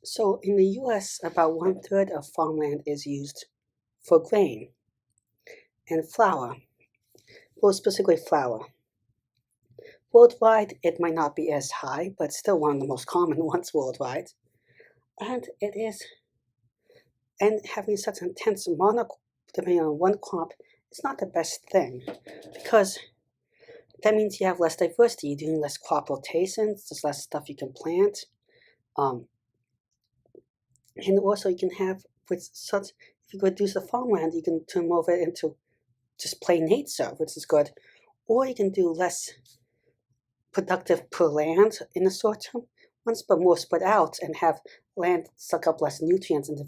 So in the US, about 1/3 of farmland is used for grain and flour, well, specifically flour. Worldwide, it might not be as high, but still one of the most common ones worldwide. And it is, and having such intense depending on one crop, it's not the best thing because that means you have less diversity. You're doing less crop rotations, there's less stuff you can plant. Um, and also you can have, if you reduce the farmland, you can turn more of it into just plain nature, which is good. Or you can do less productive per land in the short term ones, but more spread out and have land suck up less nutrients and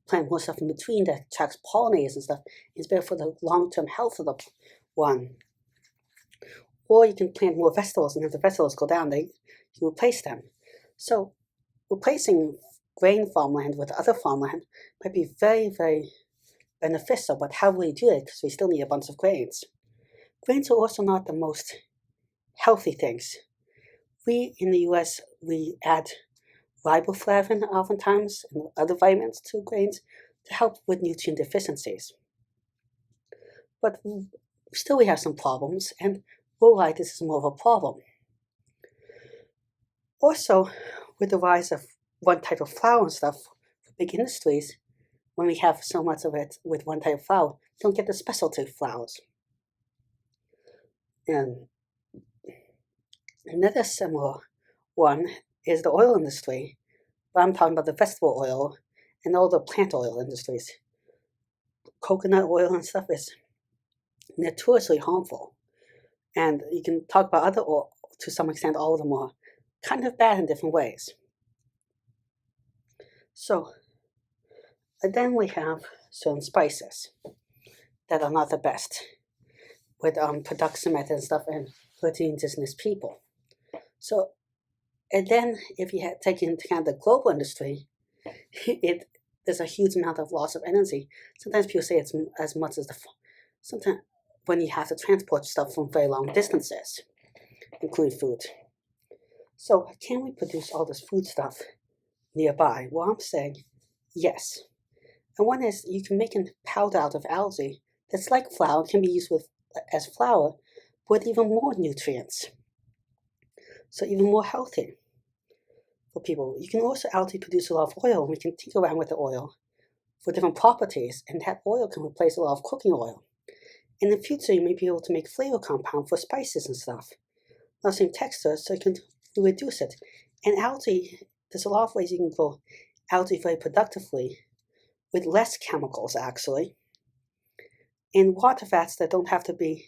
plant more stuff in between that attracts pollinators and stuff. It's better for the long-term health of the one. Or you can plant more vegetables, and if the vegetables go down, you replace them. So replacing grain farmland with other farmland might be very, very beneficial, but how will we do it? Because we still need a bunch of grains. Grains are also not the most healthy things. We in the US, we add riboflavin oftentimes and other vitamins to grains to help with nutrient deficiencies. But still we have some problems, and worldwide this is more of a problem. Also, with the rise of one type of flour and stuff for big industries, when we have so much of it with one type of flour, you don't get the specialty flours. And another similar one is the oil industry, but I'm talking about the vegetable oil and all the plant oil industries. Coconut oil and stuff is notoriously harmful. And you can talk about other oil, to some extent, all of them are kind of bad in different ways. So, and then we have certain spices that are not the best with production methods and stuff and hurting indigenous people. So, and then if you take into account the global industry, there's a huge amount of loss of energy. Sometimes people say it's as much as sometimes when you have to transport stuff from very long distances, including food. So can we produce all this food stuff nearby? Well, I'm saying yes. And one is you can make a powder out of algae that's like flour, can be used as flour, with even more nutrients. So even more healthy for people. You can also algae produce a lot of oil, and we can tinker around with the oil for different properties, and that oil can replace a lot of cooking oil. In the future, you may be able to make flavor compound for spices and stuff. Not the same texture, so you can reduce it. And algae, there's a lot of ways you can grow algae very productively with less chemicals, actually. And water vats that don't have to be.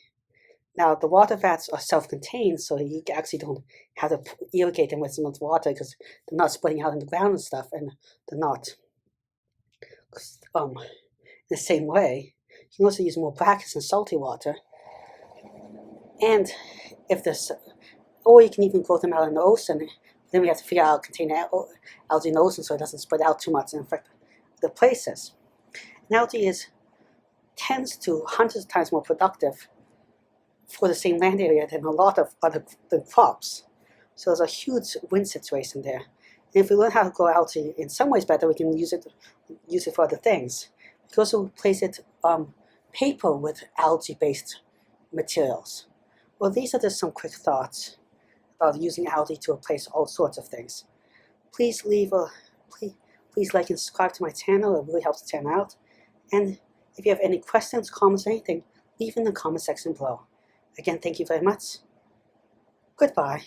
Now, the water vats are self-contained, so you actually don't have to irrigate them with so much water because they're not spreading out in the ground and stuff, and they're not in the same way. You can also use more brackish and salty water. And if there's, or you can even grow them out in the ocean. Then we have to figure out how to contain algae in the ocean so it doesn't spread out too much and affect the places. And algae tends to hundreds of times more productive for the same land area than a lot of other crops. So there's a huge win situation there. And if we learn how to grow algae in some ways better, we can use it for other things. We can also replace paper with algae-based materials. Well, these are just some quick thoughts about using algae to replace all sorts of things. Please please like and subscribe to my channel. It really helps the channel out. And if you have any questions, comments, or anything, leave in the comment section below. Again, thank you very much. Goodbye.